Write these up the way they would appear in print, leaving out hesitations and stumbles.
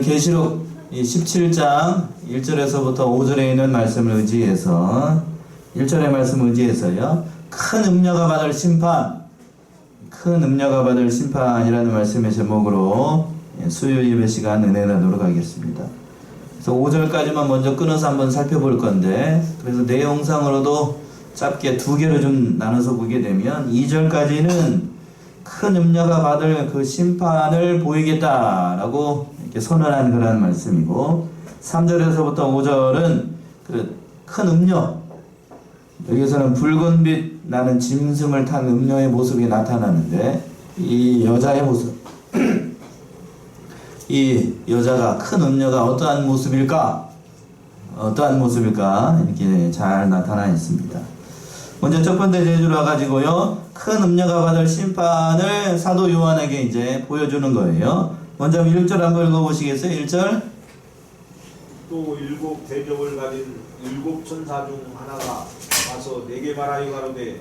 계시록 17장 1절에서부터 5절에 있는 말씀을 의지해서 1절의 말씀을 의지해서요. 큰 음녀가 받을 심판, 큰 음녀가 받을 심판이라는 말씀의 제목으로 수요 예배 시간 은혜 나누도록 하겠습니다. 그래서 5절까지만 먼저 끊어서 한번 살펴볼 건데, 그래서 내용상으로도 짧게 두 개로 좀 나눠서 보게 되면 2절까지는 큰 음녀가 받을 그 심판을 보이겠다라고 이렇게 선언한 그런 말씀이고, 3절에서부터 5절은 그 큰 음녀, 여기서는 붉은 빛 나는 짐승을 탄 음녀의 모습이 나타나는데, 이 여자의 모습, 이 여자가 큰 음녀가 어떠한 모습일까? 이렇게 잘 나타나 있습니다. 먼저 첫 번째 제주로 와가지고요, 큰 음녀가 받을 심판을 사도 요한에게 이제 보여주는 거예요. 먼저 1절 한번 읽어보시겠어요? 1절. 또 일곱 대접을 가진 일곱 천사 중 하나가 와서 내게 말하여 가로되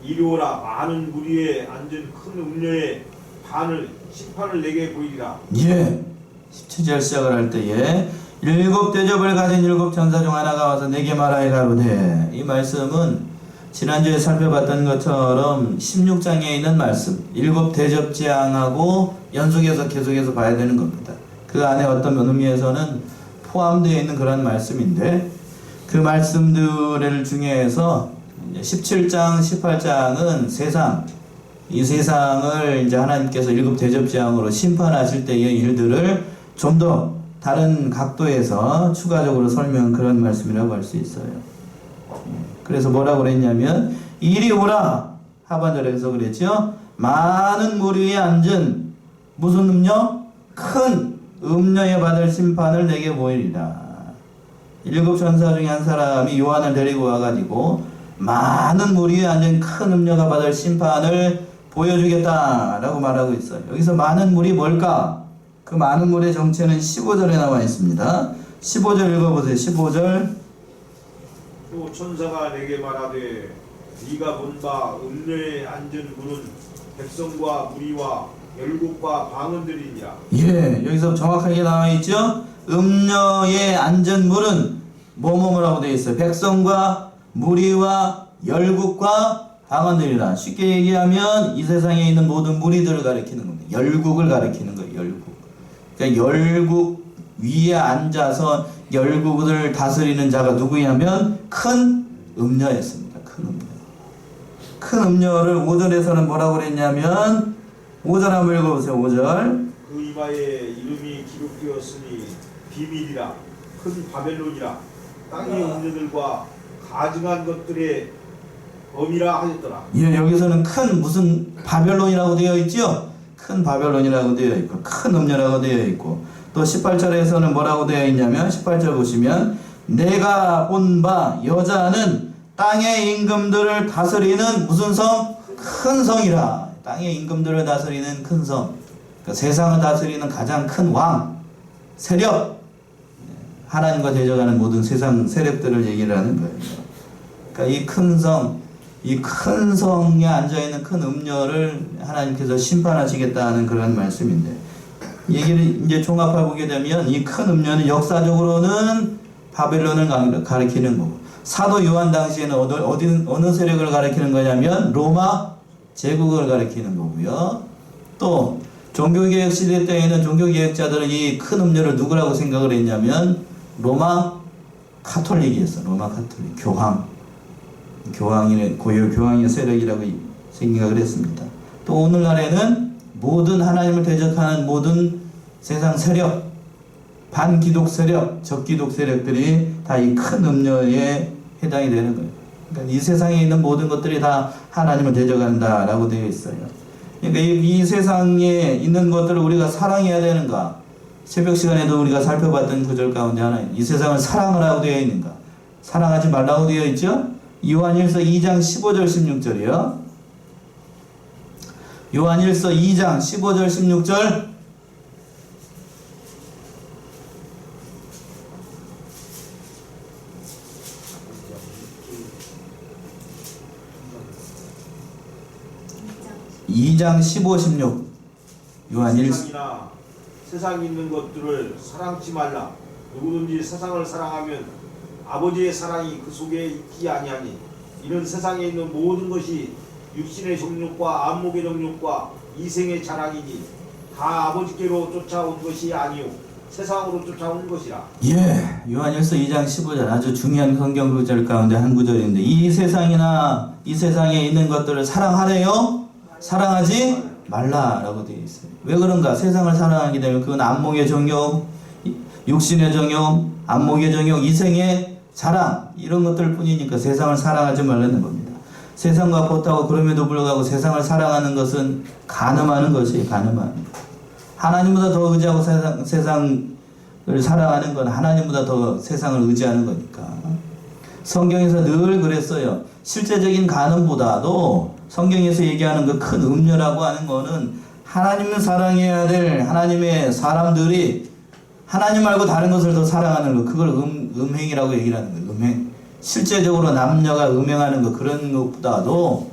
이리 오라. 많은 무리에 앉은 큰 음녀의 판을 심판을 내게 보이리라. 예. 17절 시작을 할 때에 일곱 대접을 가진 일곱 천사 중 하나가 와서 내게 말하여 가로되, 이 말씀은 지난주에 살펴봤던 것처럼 16장에 있는 말씀, 일곱 대접재앙하고 연속해서 계속해서 봐야 되는 겁니다. 그 안에 어떤 의미에서는 포함되어 있는 그런 말씀인데, 그 말씀들 중에서 17장, 18장은 세상, 이 세상을 이제 하나님께서 일곱 대접재앙으로 심판하실 때의 일들을 좀 더 다른 각도에서 추가적으로 설명한 그런 말씀이라고 할 수 있어요. 그래서 뭐라고 그랬냐면, 이리 오라 하반절에서 그랬죠. 많은 무리 위에 앉은 무슨 음녀? 큰 음녀에 받을 심판을 내게 보이리라. 일곱 천사 중에 한 사람이 요한을 데리고 와가지고 많은 무리 위에 앉은 큰 음녀가 받을 심판을 보여주겠다라고 말하고 있어요. 여기서 많은 무리 뭘까? 그 많은 무리의 정체는 15절에 나와 있습니다. 15절 읽어보세요. 15절. 또 천사가 내게 말하되 네가 본 바 음녀에 앉은 문은 백성과 무리와 열국과 방언들이니라. 예, 여기서 정확하게 나와 있죠. 음녀에 앉은 물은 뭐뭐라고 되어 있어요. 백성과 무리와 열국과 방언들이라. 쉽게 얘기하면 이 세상에 있는 모든 무리들을 가리키는 겁니다. 열국을 가리키는 거예요. 열국. 그러니까 열국 위에 앉아서 열국을 다스리는 자가 누구냐면 큰 음녀였습니다. 큰 음녀. 큰 음녀를 5절에서는 뭐라고 그랬냐면, 5절 한번 읽어보세요. 5절. 그 이마에 이름이 기록되었으니 비밀이라. 큰 바벨론이라. 땅의 음녀들과 가증한 것들의 범이라 하셨더라. 예, 여기서는 큰 무슨 바벨론이라고 되어 있죠? 큰 바벨론이라고 되어 있고, 큰 음녀라고 되어 있고, 또 18절에서는 뭐라고 되어 있냐면, 18절 보시면 내가 본 바 여자는 땅의 임금들을 다스리는 무슨 성? 큰 성이라. 땅의 임금들을 다스리는 큰 성. 그러니까 세상을 다스리는 가장 큰 왕, 세력, 하나님과 대적하는 모든 세상 세력들을 얘기를 하는 거예요. 그러니까 이 큰 성, 이 큰 성에 앉아있는 큰 음녀를 하나님께서 심판하시겠다는 그런 말씀인데, 얘기를 이제 종합해 보게 되면 이 큰 음녀는 역사적으로는 바벨론을 가리키는 거고, 사도 요한 당시에는 어느 세력을 가리키는 거냐면 로마 제국을 가리키는 거고요. 또 종교개혁 시대 때에는 종교개혁자들은 이 큰 음녀를 누구라고 생각을 했냐면 로마 카톨릭이었어. 로마 카톨릭 교황의 고유 교황의 세력이라고 생각을 했습니다. 또 오늘날에는 모든 하나님을 대적하는 모든 세상 세력, 반기독 세력, 적기독 세력들이 다 이 큰 음녀에 해당이 되는 거예요. 그러니까 이 세상에 있는 모든 것들이 다 하나님을 대적한다라고 되어 있어요. 그러니까 이 세상에 있는 것들을 우리가 사랑해야 되는가? 새벽 시간에도 우리가 살펴봤던 구절 가운데 하나, 이 세상을 사랑을 하고 되어 있는가? 사랑하지 말라고 되어 있죠? 요한일서 2장 15절 16절이요. 요한일서 2장 15절 16절. 2장 15, 16 요한 1. 세상이나 세상에 있는 것들을 사랑치 말라. 누구든지 세상을 사랑하면 아버지의 사랑이 그 속에 있지 아니하니 이는 세상에 있는 모든 것이 육신의 정욕과 안목의 정욕과 이생의 자랑이니 다 아버지께로 쫓아온 것이 아니요 세상으로 쫓아온 것이라. 예, 요한일서 2장 15절 아주 중요한 성경 구절 가운데 한 구절인데 이 세상이나 이 세상에 있는 것들을 사랑하래요? 사랑하지 말라라고 되어 있어요. 왜 그런가? 세상을 사랑하게 되면 그건 안목의 정욕, 육신의 정욕, 안목의 정욕, 이생의 자랑 이런 것들 뿐이니까 세상을 사랑하지 말라는 겁니다. 세상과 보타고 그럼에도 불구하고 세상을 사랑하는 것은 간음하는 것이에요. 간음하는 것. 하나님보다 더 의지하고 세상을 사랑하는 건 하나님보다 더 세상을 의지하는 거니까. 성경에서 늘 그랬어요. 실제적인 간음보다도 성경에서 얘기하는 그 큰 음녀라고 하는 거는 하나님을 사랑해야 될 하나님의 사람들이 하나님 말고 다른 것을 더 사랑하는 거, 그걸 음행이라고 얘기를 하는 거예요. 음행. 실제적으로 남녀가 음행하는 거, 그런 것보다도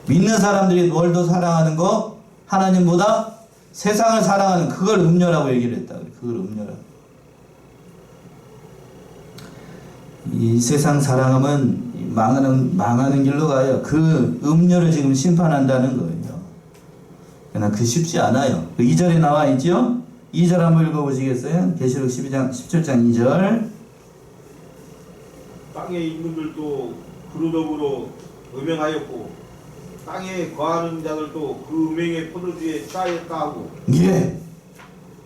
믿는 사람들이 뭘 더 사랑하는 거? 하나님보다 세상을 사랑하는 그걸 음녀라고 얘기를 했다. 그걸 음녀라고. 이 세상 사랑하면 망하는 길로 가요. 그 음녀를 지금 심판한다는 거예요. 그러나 그 쉽지 않아요. 그 2절에 나와 있죠? 2절 한번 읽어보시겠어요? 계시록 17장 2절. 땅의 임금들도 그루더불어 음행하였고 땅에 거하는 자들도 그 음행의 포도주에 취하였다 하고. 예.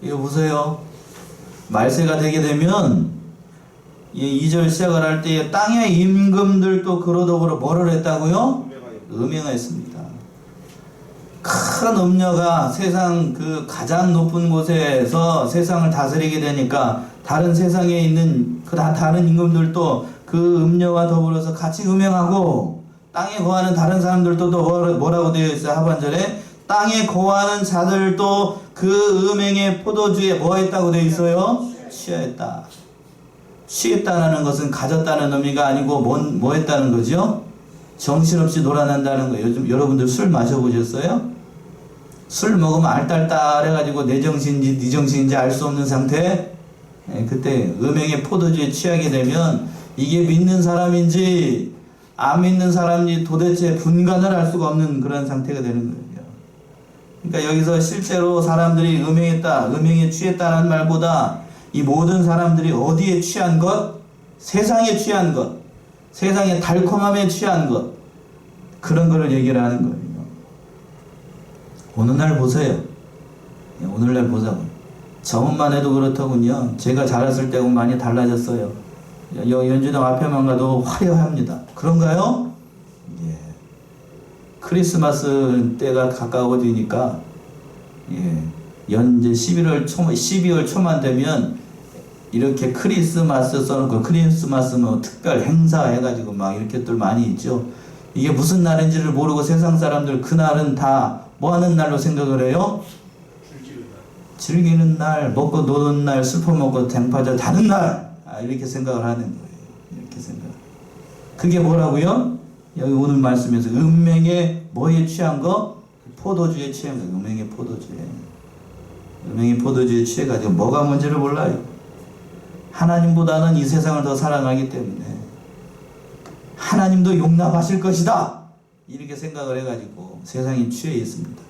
이거 보세요. 말세가 되게 되면 2절 시작을 할 때 땅의 임금들도 그러더불어 뭐를 했다고요? 음행하였습니다. 큰 음녀가 세상 그 가장 높은 곳에서 세상을 다스리게 되니까 다른 세상에 있는 그 다른 임금들도 그 음녀와 더불어서 같이 음행하고 땅에 거하는 다른 사람들도 또 뭐라고 되어 있어요? 하반절에 땅에 거하는 자들도 그 음행의 포도주에 뭐 했다고 되어 있어요? 취하였다. 취했다는 것은 가졌다는 의미가 아니고 뭐 했다는 거죠? 정신없이 놀아난다는 거예요. 요즘 여러분들 술 마셔보셨어요? 술 먹으면 알딸딸해가지고 내 정신인지 네 정신인지 알 수 없는 상태. 그때 음행의 포도주에 취하게 되면 이게 믿는 사람인지 안 믿는 사람인지 도대체 분간을 할 수가 없는 그런 상태가 되는 거예요. 그러니까 여기서 실제로 사람들이 음행에 취했다는 말보다 이 모든 사람들이 어디에 취한 것? 세상에 취한 것, 세상의 달콤함에 취한 것, 그런 거를 얘기를 하는 거예요. 오늘날 보세요. 오늘날 보자고. 저번만 해도 그렇더군요. 제가 자랐을 때하고 많이 달라졌어요. 연주동 앞에만 가도 화려합니다. 그런가요? 예. 크리스마스 때가 가까워지니까 예. 이제 12월 초만 되면 이렇게 크리스마스 써놓고 크리스마스 뭐 특별 행사 해가지고 막 이렇게들 많이 있죠. 이게 무슨 날인지를 모르고 세상 사람들 그날은 다 뭐 하는 날로 생각을 해요? 즐기는 날, 먹고 노는 날, 슬퍼 먹고 댕파져 자는 날, 이렇게 생각을 하는 거예요. 이렇게 생각. 그게 뭐라고요? 여기 오늘 말씀에서 음행의 뭐에 취한 거? 포도주에 취한 거. 음행의 포도주에. 음행의 포도주에 취해가지고 뭐가 뭔지를 몰라요. 하나님보다는 이 세상을 더 사랑하기 때문에 하나님도 용납하실 것이다, 이렇게 생각을 해가지고 세상에 취해 있습니다.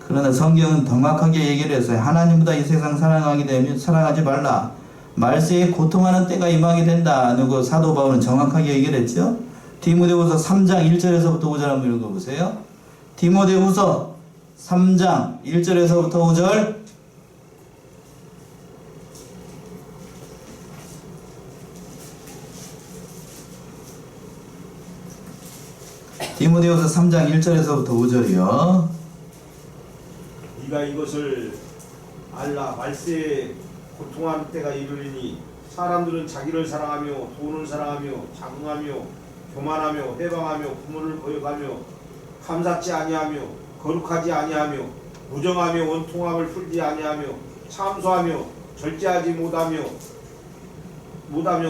그러나 성경은 정확하게 얘기를 했어요. 하나님보다 이 세상 사랑하게 되면 사랑하지 말라. 말세에 고통하는 때가 임하게 된다. 누구 사도 바울은 정확하게 얘기를 했죠. 디모데후서 3장 1절에서부터 5절 한번 읽어보세요. 디모데후서 3장 1절에서부터 5절. 디모데후서 3장 1절에서부터 5절이요. 네가 이것을 알라. 말세에 고통하는 때가 이르리니 사람들은 자기를 사랑하며 돈을 사랑하며 자궁하며 교만하며 해방하며 부모를 거역하며 감사치 아니하며 거룩하지 아니하며 무정하며 원통함을 풀지 아니하며 참소하며 절제하지 못하며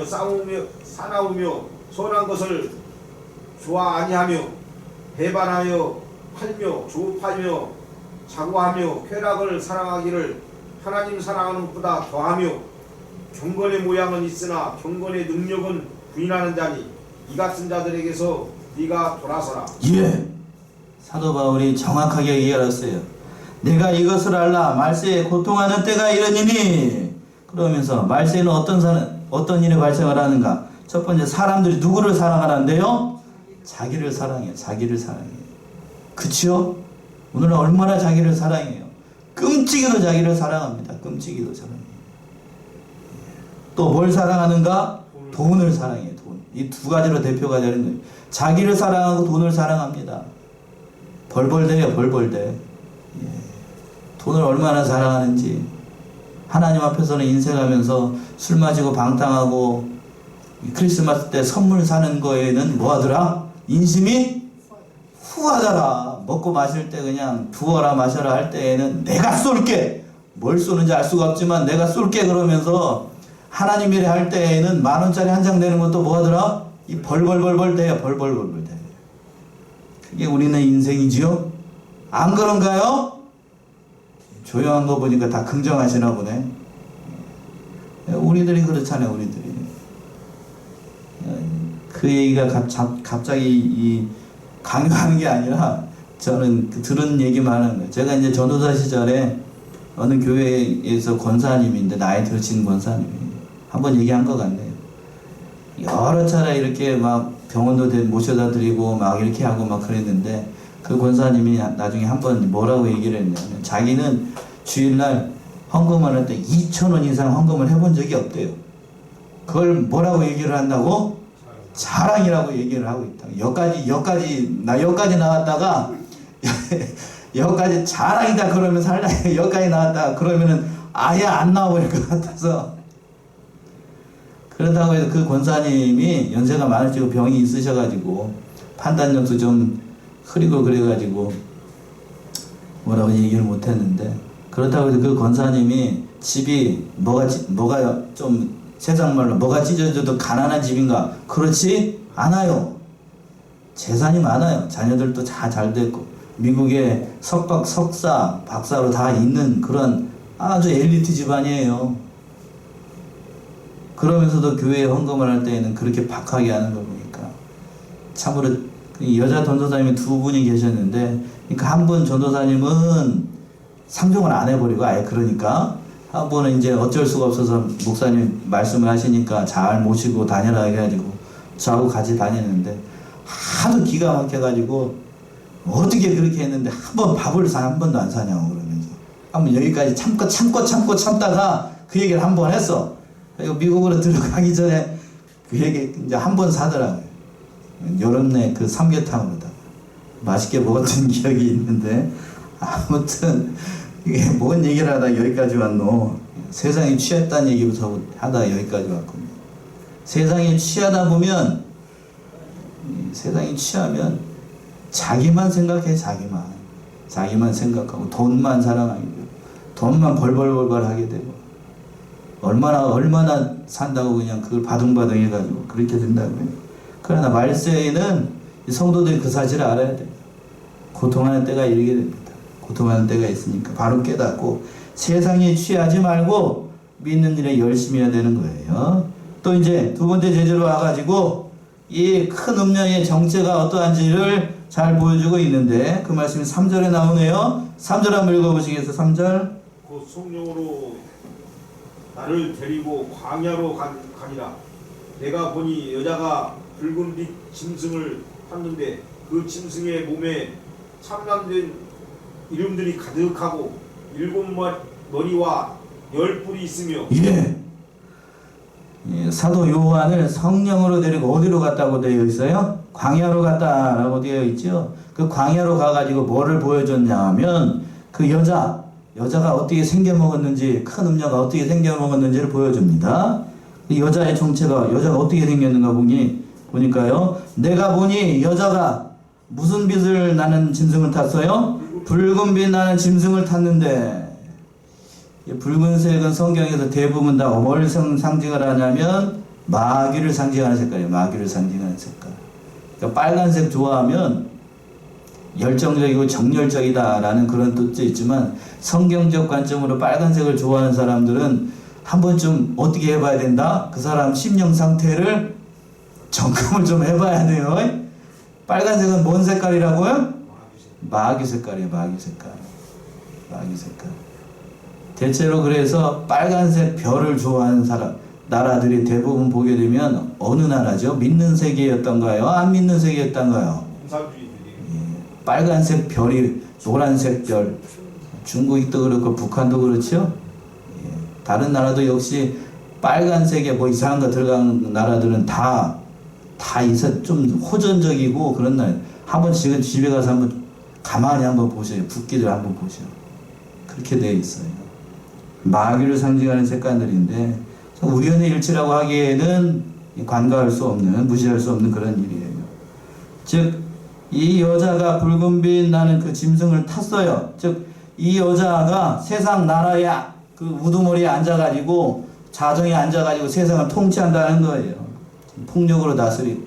싸우며 사나우며 선한 것을 좋아 아니하며 배반하여 팔며 조업하며 자고하며 쾌락을 사랑하기를 하나님 사랑하는 것보다 더하며 경건의 모양은 있으나 경건의 능력은 부인하는 자니 이 같은 자들에게서 네가 돌아서라. 예. 사도 바울이 정확하게 얘기했어요. 내가 이것을 알라 말세에 고통하는 때가 이르니니. 그러면서 말세에는 어떤 일이 발생을 하는가? 첫 번째, 사람들이 누구를 사랑하는데요? 자기를 사랑해요. 자기를 사랑해요. 그치요? 오늘은 얼마나 자기를 사랑해요. 끔찍이도 자기를 사랑합니다. 끔찍이도 사랑해요. 또 뭘 사랑하는가? 돈을 사랑해요. 돈. 이 두 가지로 대표가 되는 거예요. 자기를 사랑하고 돈을 사랑합니다. 벌벌대요. 벌벌대. 예. 돈을 얼마나 사랑하는지. 하나님 앞에서는 인생하면서 술 마시고 방탕하고 크리스마스 때 선물 사는 거에는 뭐하더라? 인심이 후하더라. 먹고 마실 때 그냥 부어라 마셔라 할 때에는 내가 쏠게. 뭘 쏘는지 알 수가 없지만 내가 쏠게 그러면서 하나님 일에 할 때에는 10,000원짜리 한 장 되는 것도 뭐하더라? 이 벌벌벌벌 대요. 벌벌벌벌 대. 그게 우리는 인생이지요? 안 그런가요? 조용한 거 보니까 다 긍정하시나 보네. 우리들이 그렇잖아요. 우리들이. 그 얘기가 갑자기 강요하는 게 아니라 저는 들은 얘기만 하는 거예요. 제가 이제 전도사 시절에 어느 교회에서 권사님인데 나이 드신 권사님이 한번 얘기한 것 같네요. 여러 차례 이렇게 막 병원도 모셔다 드리고 막 이렇게 하고 막 그랬는데 그 권사님이 나중에 한번 뭐라고 얘기를 했냐면 자기는 주일날 헌금을 할 때 2,000원 이상 헌금을 해본 적이 없대요. 그걸 뭐라고 얘기를 한다고? 자랑이라고 얘기를 하고 있다. 여기까지 나왔다가 여기까지 자랑이다 그러면 살다 여기까지 나왔다가 그러면은 아예 안 나와버릴 것 같아서 그렇다고 해서 그 권사님이 연세가 많으시고 병이 있으셔가지고 판단력도 좀 흐리고 그래가지고 뭐라고 얘기를 못했는데 그렇다고 해서 그 권사님이 집이 뭐가 좀 세상 말로 뭐가 찢어져도 가난한 집인가? 그렇지 않아요. 재산이 많아요. 자녀들도 다 잘 됐고 미국에 석사, 박사로 다 있는 그런 아주 엘리트 집안이에요. 그러면서도 교회에 헌금을 할 때에는 그렇게 박하게 하는 거 보니까 참으로 여자 전도사님이 2분이 계셨는데 그러니까 한 분 전도사님은 상종을 안 해버리고 아예 그러니까 한 분은 이제 어쩔 수가 없어서 목사님 말씀을 하시니까 잘 모시고 다녀라 해가지고 저하고 같이 다녔는데 하도 기가 막혀가지고 어떻게 그렇게 했는데 밥을 한 번도 안 사냐고 그러면서 한번 여기까지 참다가 그 얘기를 한 번 했어. 그리고 미국으로 들어가기 전에 그 얘기 이제 한 번 사더라고요. 여름내 그 삼계탕으로다가 맛있게 먹었던 기억이 있는데 아무튼 이게 뭔 얘기를 하다 여기까지 왔노. 세상에 취했다는 얘기부터 하다 여기까지 왔군요. 세상에 취하다 보면 세상에 취하면 자기만 생각해. 자기만 생각하고 돈만 사랑하게 되고 돈만 벌벌벌벌 하게 되고 얼마나 산다고 그냥 그걸 바둥바둥 해가지고 그렇게 된다고요. 그러나 말세에는 성도들이 그 사실을 알아야 돼요. 고통하는 때가 이르게 됩니다. 고통하는 때가 있으니까 바로 깨닫고 세상에 취하지 말고 믿는 일에 열심히 해야 되는 거예요. 또 이제 두 번째 제재로 와가지고 이 큰 음녀의 정체가 어떠한지를 잘 보여주고 있는데 그 말씀이 3절에 나오네요. 3절 한번 읽어보시겠어요? 3절. 그 성령으로 나를 데리고 광야로 가니라. 내가 보니 여자가 붉은빛 짐승을 탔는데 그 짐승의 몸에 참남된 이름들이 가득하고 7머리와 10뿔이 있으며 예. 사도 요한을 성령으로 데리고 어디로 갔다고 되어 있어요? 광야로 갔다라고 되어 있죠. 그 광야로 가가지고 뭐를 보여줬냐 하면 그 여자가 어떻게 생겨먹었는지 큰 음녀가 어떻게 생겨먹었는지를 보여줍니다. 이 여자의 정체가 여자가 어떻게 생겼는가 보니까요. 내가 보니 여자가 무슨 빛을 나는 짐승을 탔어요? 붉은 빛 나는 짐승을 탔는데 붉은색은 성경에서 대부분 다 뭘 상징을 하냐면 마귀를 상징하는 색깔이에요. 마귀를 상징하는 색깔. 그러니까 빨간색 좋아하면 열정적이고 정열적이다라는 그런 뜻도 있지만 성경적 관점으로 빨간색을 좋아하는 사람들은 한 번쯤 어떻게 해봐야 된다? 그 사람 심령 상태를 점검을 좀 해봐야 돼요. 빨간색은 뭔 색깔이라고요? 마귀 색깔이에요. 마귀 색깔. 마귀 색깔. 대체로 그래서 빨간색 별을 좋아하는 나라들이 대부분 보게 되면 어느 나라죠? 믿는 세계였던가요? 안 믿는 세계였던가요? 공산주의들이. 예, 빨간색 별이 노란색 별. 중국도 그렇고 북한도 그렇죠? 예, 다른 나라도 역시 빨간색에 뭐 이상한 거 들어간 나라들은 다 좀 호전적이고 그런 날. 한번 지금 집에 가서 한번 가만히 한번 보세요. 붓기들 한번 보세요. 그렇게 되어 있어요. 마귀를 상징하는 색깔들인데 우연의 일치라고 하기에는 관가할 수 없는, 무시할 수 없는 그런 일이에요. 즉 이 여자가 붉은빛 나는 그 짐승을 탔어요. 즉 이 여자가 세상 나라의 그 우두머리에 앉아가지고 자정에 앉아가지고 세상을 통치한다는 거예요. 폭력으로 다스리고.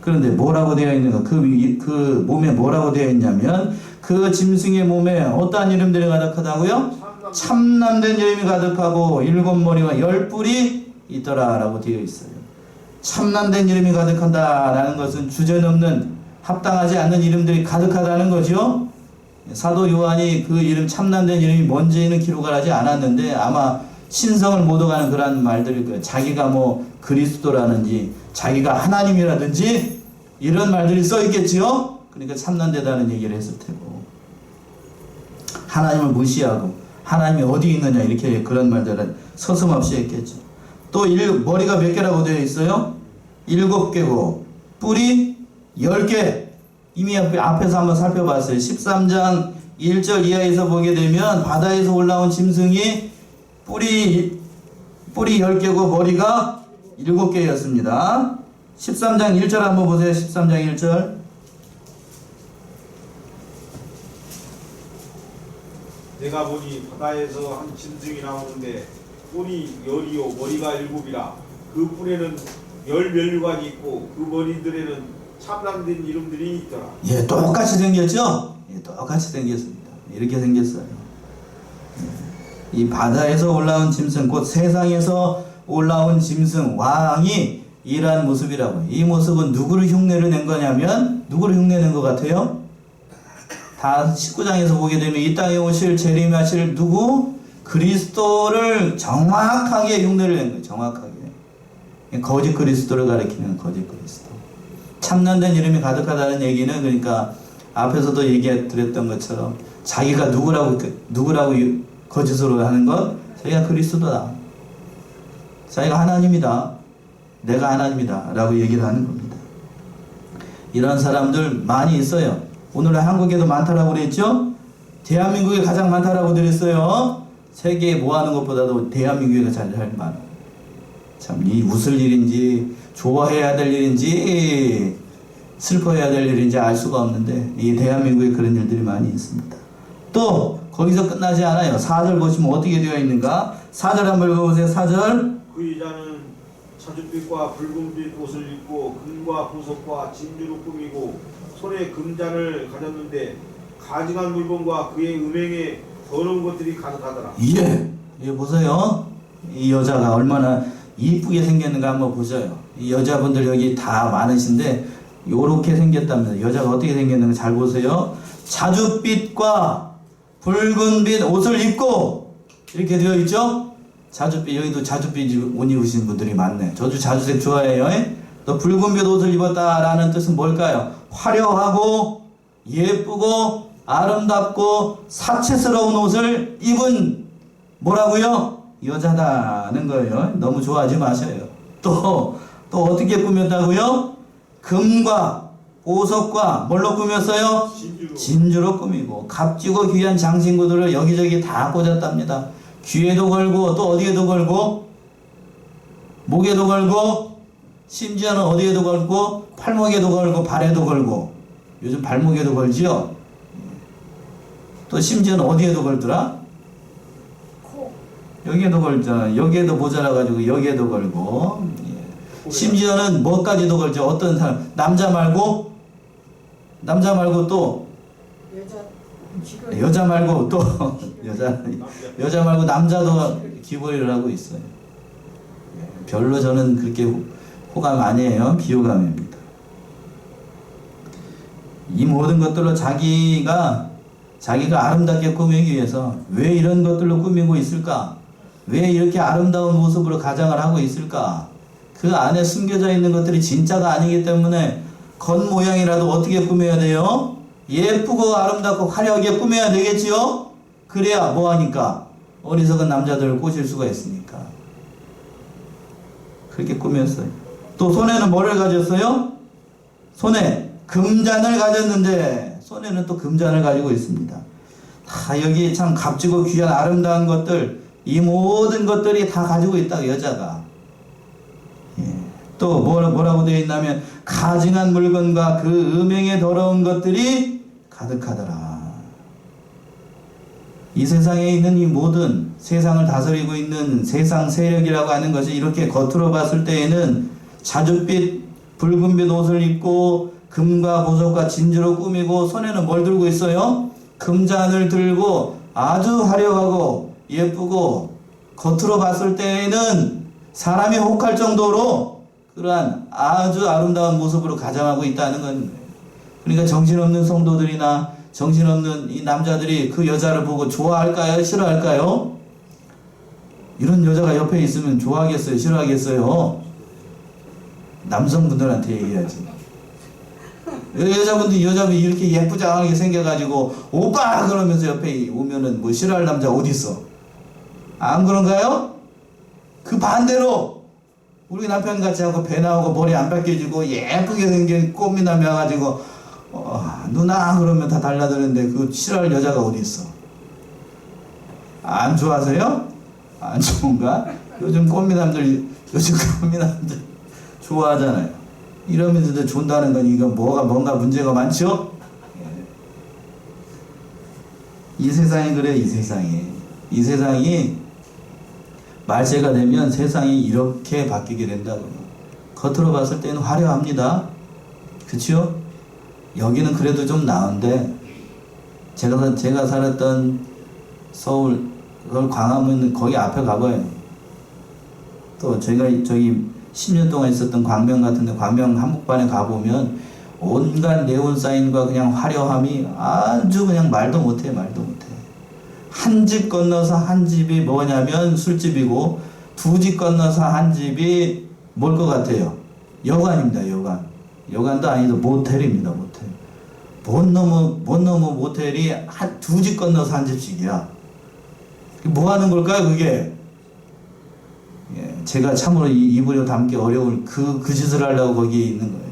그런데 뭐라고 되어 있는가? 그 몸에 뭐라고 되어 있냐면 그 짐승의 몸에 어떠한 이름들이 가득하다고요? 참남된 이름이 가득하고 7머리와 10뿔이 있더라라고 되어 있어요. 참남된 이름이 가득한다라는 것은 주제넘는 합당하지 않는 이름들이 가득하다는 거죠. 사도 요한이 그 이름 참남된 이름이 뭔지는 기록을 하지 않았는데 아마 신성을 못 오가는 그런 말들일 거예요. 자기가 뭐 그리스도라든지 자기가 하나님이라든지 이런 말들이 써 있겠지요. 그러니까 참남되다는 얘기를 했을 테고 하나님을 무시하고 하나님이 어디 있느냐 이렇게 그런 말들은 서슴없이 했겠죠. 또 머리가 몇 개라고 되어 있어요? 7개고 뿔이 10개. 이미 앞에서 한번 살펴봤어요. 13장 1절 이하에서 보게 되면 바다에서 올라온 짐승이 뿔이 10개고 머리가 7개였습니다. 13장 1절 한번 보세요. 13장 1절. 내가 보니 바다에서 한 짐승이 나오는데 뿔이 10이요 머리가 7이라 그 뿔에는 10면류관이 있고 그 머리들에는 참남된 이름들이 있더라. 예, 똑같이 생겼죠? 예, 똑같이 생겼습니다. 이렇게 생겼어요. 예. 이 바다에서 올라온 짐승, 곧 세상에서 올라온 짐승, 왕이 이러한 모습이라고요. 이 모습은 누구를 흉내를 낸 거냐면, 누구를 흉내낸 것 같아요? 다 19장에서 보게 되면 이 땅에 오실 재림하실 누구? 그리스도를 정확하게 흉내를 낸 거예요. 정확하게. 거짓 그리스도를 가리키는 거짓 그리스도. 참남된 이름이 가득하다는 얘기는 그러니까 앞에서도 얘기 드렸던 것처럼 자기가 누구라고 거짓으로 하는 것? 자기가 그리스도다. 자기가 하나님이다. 내가 하나님이다. 라고 얘기를 하는 겁니다. 이런 사람들 많이 있어요. 오늘 한국에도 많다라고 그랬죠? 대한민국에 가장 많다라고 그랬어요. 세계에 뭐 하는 것보다도 대한민국에 제일 많아요. 참, 이 웃을 일인지, 좋아해야 될 일인지, 슬퍼해야 될 일인지 알 수가 없는데, 이 대한민국에 그런 일들이 많이 있습니다. 또, 거기서 끝나지 않아요. 4절 보시면 어떻게 되어 있는가? 4절 한번 읽어보세요. 4절. 그 여자는 자줏빛과 붉은빛 옷을 입고 금과 보석과 진주로 꾸미고 손에 금잔을 가졌는데 가증한 물건과 그의 음행에 더러운 것들이 가득하더라. 예. 예, 보세요. 이 여자가 얼마나 이쁘게 생겼는가 한번 보세요. 이 여자분들 여기 다 많으신데 요렇게 생겼답니다. 여자가 어떻게 생겼는가 잘 보세요. 자줏빛과 붉은빛 옷을 입고 이렇게 되어 있죠. 자줏빛, 여기도 자줏빛 옷 입으신 분들이 많네. 저도 자주색 좋아해요. 또 붉은빛 옷을 입었다라는 뜻은 뭘까요? 화려하고 예쁘고 아름답고 사치스러운 옷을 입은 뭐라고요? 여자다는 거예요. 너무 좋아하지 마셔요. 또 어떻게 꾸몄다고요? 금과 보석과 뭘로 꾸몄어요? 진주로 꾸미고 값지고 귀한 장신구들을 여기저기 다 꽂았답니다. 귀에도 걸고 또 어디에도 걸고 목에도 걸고 심지어는 어디에도 걸고 팔목에도 걸고 발에도 걸고 요즘 발목에도 걸지요. 또 심지어는 어디에도 걸더라? 여기에도 걸잖아. 여기에도 모자라가지고 여기에도 걸고 심지어는 뭐까지도 걸죠. 어떤 사람 남자 말고 남자 말고 또 여자 말고 또 여자 말고 남자도 기부리를 하고 있어요. 별로 저는 그렇게 호감 아니에요. 비호감입니다. 이 모든 것들로 자기가 아름답게 꾸미기 위해서 왜 이런 것들로 꾸미고 있을까? 왜 이렇게 아름다운 모습으로 가장을 하고 있을까? 그 안에 숨겨져 있는 것들이 진짜가 아니기 때문에 겉모양이라도 어떻게 꾸며야 돼요? 예쁘고 아름답고 화려하게 꾸며야 되겠지요? 그래야 뭐하니까? 어리석은 남자들을 꼬실 수가 있으니까. 그렇게 꾸몄어요. 또 손에는 뭐를 가졌어요? 손에 금잔을 가졌는데 손에는 또 금잔을 가지고 있습니다. 다 여기 참 값지고 귀한 아름다운 것들, 이 모든 것들이 다 가지고 있다, 여자가. 또 뭐라고 되어 있냐면 가증한 물건과 그 음행에 더러운 것들이 가득하더라. 이 세상에 있는 이 모든 세상을 다스리고 있는 세상 세력이라고 하는 것이 이렇게 겉으로 봤을 때에는 자줏빛 붉은빛 옷을 입고 금과 보석과 진주로 꾸미고 손에는 뭘 들고 있어요? 금잔을 들고 아주 화려하고 예쁘고 겉으로 봤을 때에는 사람이 혹할 정도로 그러한 아주 아름다운 모습으로 가장하고 있다는 건, 그러니까 정신없는 성도들이나 정신없는 이 남자들이 그 여자를 보고 좋아할까요? 싫어할까요? 이런 여자가 옆에 있으면 좋아하겠어요? 싫어하겠어요? 남성분들한테 얘기해야지. 여자분들이 이렇게 예쁘장하게 생겨가지고 오빠 그러면서 옆에 오면은 뭐 싫어할 남자 어디 있어? 안 그런가요? 그 반대로 우리 남편같이 하고 배 나오고 머리 안 벗겨지고 예쁘게 생긴 꽃미남 해가지고 누나 그러면 다 달라드는데 그 싫어할 여자가 어디 있어? 안 좋아하세요? 안 좋은가? 요즘 꽃미남들 좋아하잖아요. 이러면서도 존다는 건 이건 뭔가 문제가 많죠? 이 세상이 그래요. 이 세상이 말세가 되면 세상이 이렇게 바뀌게 된다고요. 겉으로 봤을 때는 화려합니다. 그치요? 여기는 그래도 좀 나은데 제가 살았던 서울 광화문 거기 앞에 가봐요. 또 제가 저기 10년 동안 있었던 광명 같은데 광명 한복판에 가보면 온갖 네온 사인과 그냥 화려함이 아주 그냥 말도 못해. 한 집 건너서 한 집이 뭐냐면 술집이고 두 집 건너서 한 집이 뭘 것 같아요? 여관입니다. 여관도 아니고 모텔입니다. 못 넘어 모텔이 두 집 건너서 한 집씩이야. 뭐 하는 걸까요 그게? 제가 참으로 입으로 담기 어려울 그 짓을 하려고 거기에 있는 거예요.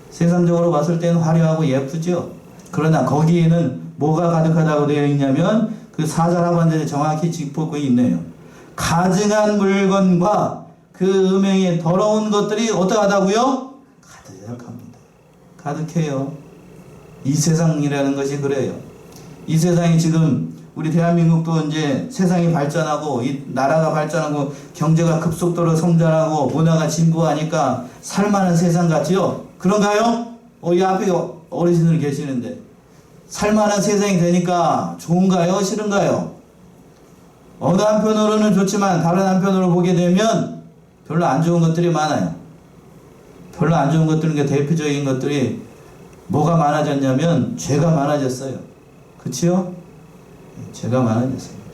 세상적으로 봤을 때는 화려하고 예쁘죠. 그러나 거기에는 뭐가 가득하다고 되어 있냐면 그 사절 하반절에 정확히 짚고 있네요. 가증한 물건과 그 음행에 더러운 것들이 어떠하다고요? 가득합니다. 가득해요. 이 세상이라는 것이 그래요. 이 세상이 지금 우리 대한민국도 이제 세상이 발전하고 이 나라가 발전하고 경제가 급속도로 성장하고 문화가 진보하니까 살만한 세상 같지요? 그런가요? 이 앞에 어르신들 계시는데 살만한 세상이 되니까 좋은가요? 싫은가요? 어느 한편으로는 좋지만 다른 한편으로 보게 되면 별로 안 좋은 것들이 많아요. 별로 안 좋은 것들은 대표적인 것들이 뭐가 많아졌냐면 죄가 많아졌어요. 그치요? 죄가 많아졌습니다.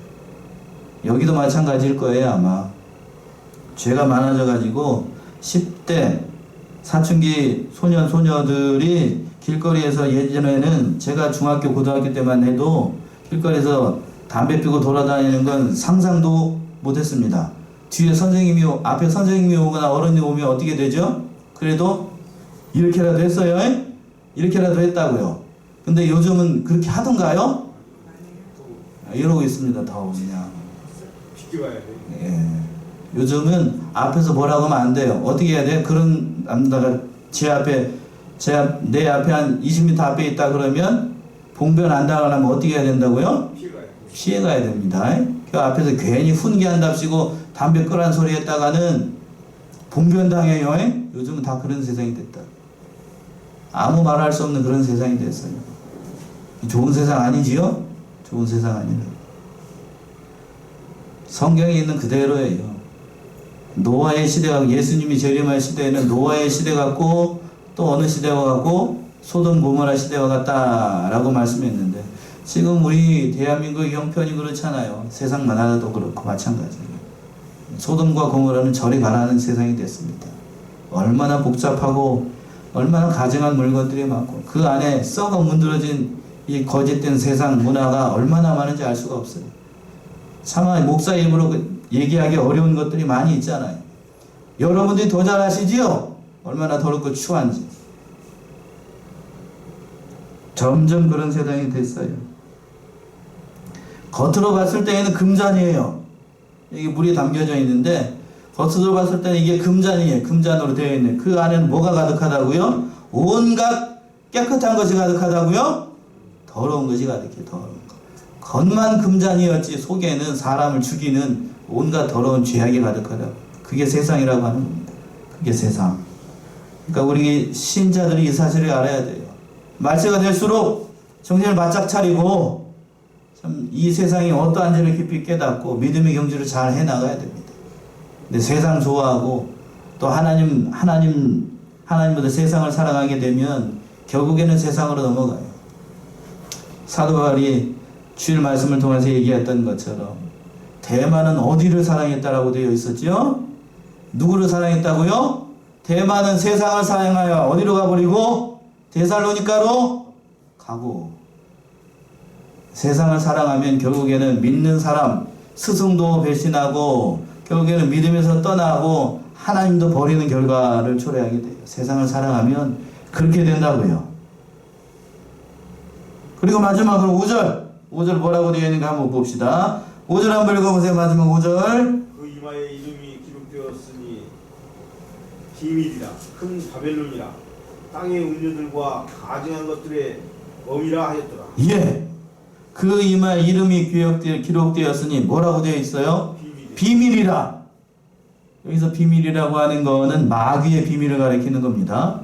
여기도 마찬가지일 거예요 아마. 죄가 많아져가지고 10대 사춘기 소녀들이 길거리에서 예전에는 제가 중학교 고등학교 때만 해도 길거리에서 담배 피고 돌아다니는 건 상상도 못했습니다. 뒤에 앞에 선생님이 오거나 어른이 오면 어떻게 되죠? 그래도 이렇게라도 했어요. 이렇게라도 했다고요. 근데 요즘은 그렇게 하던가요? 이러고 있습니다. 더 그냥 비켜가야 돼. 예. 요즘은 앞에서 뭐라고 하면 안 돼요. 어떻게 해야 돼요? 그런 남자가 내 앞에 한 20m 앞에 있다 그러면 봉변 안 당하려면 어떻게 해야 된다고요? 피해가야 됩니다. 그 앞에서 괜히 훈계한답시고 담배 끄란 소리 했다가는 봉변 당해요. 요즘은 다 그런 세상이 됐다. 아무 말할 수 없는 그런 세상이 됐어요. 좋은 세상 아니지요? 좋은 세상 아니에요. 성경에 있는 그대로예요. 노아의 시대가, 예수님이 재림할 시대에는 노아의 시대 같고 또 어느 시대와 같고 소돔 고모라 시대와 같다라고 말씀했는데, 지금 우리 대한민국의 형편이 그렇잖아요. 세상만 하나도 그렇고 마찬가지예요. 소돔과 고모라는 저리 가라는 세상이 됐습니다. 얼마나 복잡하고 얼마나 가증한 물건들이 많고 그 안에 썩어 문드러진 이 거짓된 세상 문화가 얼마나 많은지 알 수가 없어요. 차마 목사 입으로 얘기하기 어려운 것들이 많이 있잖아요. 여러분들이 더 잘 아시지요? 얼마나 더럽고 추한지. 점점 그런 세상이 됐어요. 겉으로 봤을 때에는 금잔이에요. 이게 물이 담겨져 있는데 겉으로 봤을 때는 이게 금잔이에요. 금잔으로 되어 있는. 그 안에는 뭐가 가득하다고요? 온갖 깨끗한 것이 가득하다고요? 더러운 것이 가득해. 더러운 것. 겉만 금잔이었지 속에는 사람을 죽이는 온갖 더러운 죄악이 가득하다고. 그게 세상이라고 하는 겁니다. 그게 세상. 그러니까 우리 신자들이 이 사실을 알아야 돼요. 말세가 될수록 정신을 바짝 차리고 참 이 세상이 어떠한지를 깊이 깨닫고 믿음의 경주를 잘 해나가야 됩니다. 근데 세상 좋아하고 또 하나님보다 세상을 사랑하게 되면 결국에는 세상으로 넘어가요. 사도 바울이 주일 말씀을 통해서 얘기했던 것처럼 대만은 어디를 사랑했다라고 되어 있었죠? 누구를 사랑했다고요? 대만은 세상을 사랑하여 어디로 가버리고? 데살로니가로 가고. 세상을 사랑하면 결국에는 믿는 사람 스승도 배신하고 결국에는 믿음에서 떠나고 하나님도 버리는 결과를 초래하게 돼요. 세상을 사랑하면 그렇게 된다고요. 그리고 마지막으로 5절 뭐라고 되어 있는가 한번 봅시다. 5절 한번 읽어보세요. 마지막 5절. 그 이마에 이름이 기록되었으니 비밀이라 큰 바벨론이라 땅의 음료들과 가증한 것들의 범이라 하였더라. 예. 그 이마에 이름이 기록되었으니 뭐라고 되어 있어요? 비밀이라. 여기서 비밀이라고 하는 거는 마귀의 비밀을 가리키는 겁니다.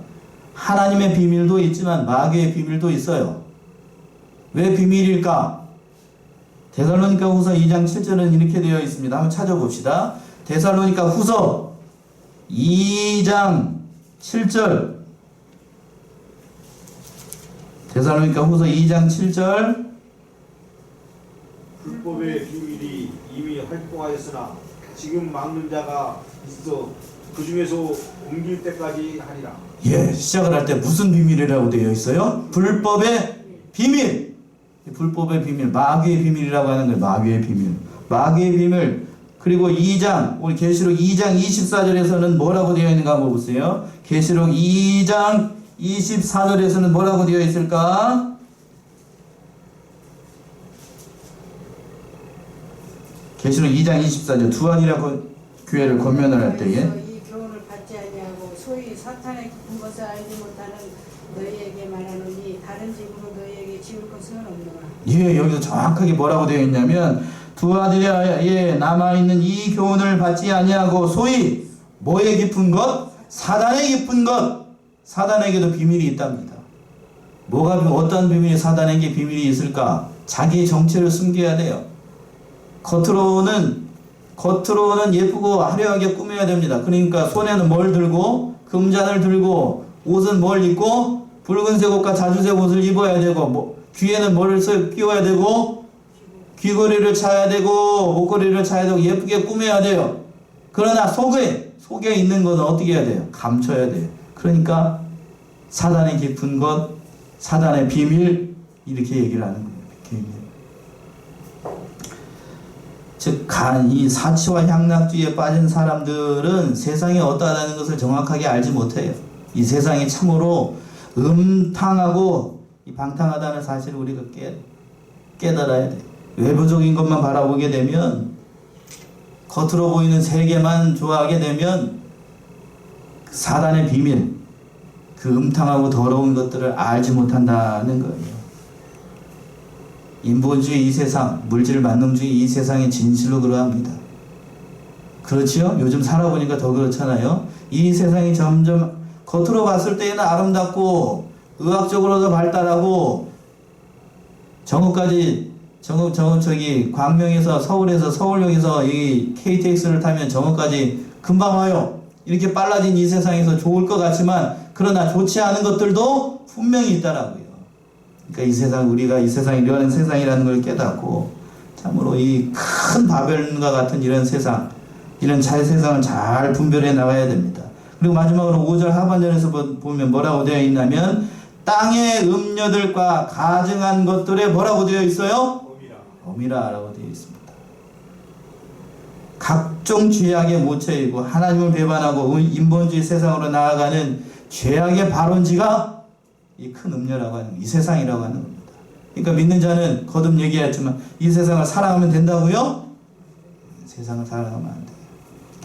하나님의 비밀도 있지만 마귀의 비밀도 있어요. 왜 비밀일까? 데살로니가 후서 2장 7절은 이렇게 되어 있습니다. 한번 찾아봅시다. 데살로니가 후서 2장 7절. 데살로니가 후서 2장 7절. 불법의 비밀이 이미 활동하였으나 지금 막는 자가 있어 그 중에서 옮길 때까지 하리라. 예, 시작을 할 때 무슨 비밀이라고 되어 있어요? 불법의 비밀. 불법의 비밀, 마귀의 비밀이라고 하는 거예요. 마귀의 비밀. 마귀의 비밀. 그리고 2장, 우리 계시록 2장 24절에서는 뭐라고 되어 있는가 한번 보세요. 계시록 2장 24절에서는 뭐라고 되어 있을까? 계시록 2장 24절 두아니라 교회를 권면을 할 때에 이 교훈을 받지 아니하고 소위 사탄의 깊은 것을 알지 못하는 너희에게 말하노니 다른 집으로 너희에게 지을 것은 없노라. 예, 여기서 정확하게 뭐라고 되어 있냐면 두아디아에 남아있는 이 교훈을 받지 아니하고 소위 뭐의 깊은 것? 사단의 깊은 것. 사단에게도 비밀이 있답니다. 뭐가 어떤 비밀이 사단에게 비밀이 있을까? 자기의 정체를 숨겨야 돼요. 겉으로는 예쁘고 화려하게 꾸며야 됩니다. 그러니까 손에는 뭘 들고 금잔을 들고 옷은 뭘 입고 붉은색 옷과 자주색 옷을 입어야 되고 귀에는 뭐를 끼워야 되고 귀걸이를 차야 되고 목걸이를 차야 되고 예쁘게 꾸며야 돼요. 그러나 속에 있는 것은 어떻게 해야 돼요? 감춰야 돼요. 그러니까 사단의 깊은 것, 사단의 비밀 이렇게 얘기를 하는 거예요. 비밀. 즉, 이 사치와 향락주의에 빠진 사람들은 세상이 어떠하다는 것을 정확하게 알지 못해요. 이 세상이 참으로 음탕하고 방탕하다는 사실을 우리가 깨달아야 돼요. 외부적인 것만 바라보게 되면, 겉으로 보이는 세계만 좋아하게 되면 사단의 비밀, 그 음탕하고 더러운 것들을 알지 못한다는 거예요. 인본주의 이 세상, 물질 만능주의 이 세상이 진실로 그러합니다. 그렇지요? 요즘 살아보니까 더 그렇잖아요. 이 세상이 점점 겉으로 봤을 때에는 아름답고 의학적으로도 발달하고 저기 광명에서 서울에서 서울역에서 이 KTX를 타면 정읍까지 금방 와요. 이렇게 빨라진 이 세상에서 좋을 것 같지만 그러나 좋지 않은 것들도 분명히 있다라고요. 그러니까 이 세상, 우리가 이 세상이 이러한 세상이라는 걸 깨닫고 참으로 이 큰 바벨론과 같은 이런 세상, 이런 세상을 잘 분별해 나가야 됩니다. 그리고 마지막으로 5절 하반절에서 보면 뭐라고 되어 있냐면 땅의 음녀들과 가증한 것들에 뭐라고 되어 있어요? 범이라라고 되어 있습니다. 각종 죄악에 묻혀있고 하나님을 배반하고 인본주의 세상으로 나아가는 죄악의 발원지가 이 큰 음녀라고 하는, 이 세상이라고 하는 겁니다. 그러니까 믿는 자는 거듭 얘기했지만 이 세상을 사랑하면 된다고요? 세상을 사랑하면 안 돼요.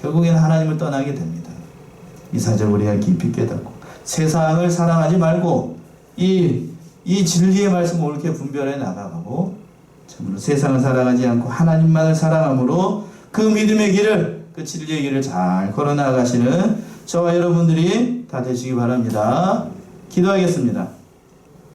결국에는 하나님을 떠나게 됩니다. 이 사절 우리가 깊이 깨닫고 세상을 사랑하지 말고 이 진리의 말씀을 옳게 분별해 나가고 참으로 세상을 사랑하지 않고 하나님만을 사랑함으로 그 믿음의 길을, 그 진리의 길을 잘 걸어 나가시는 저와 여러분들이 다 되시기 바랍니다. 기도하겠습니다.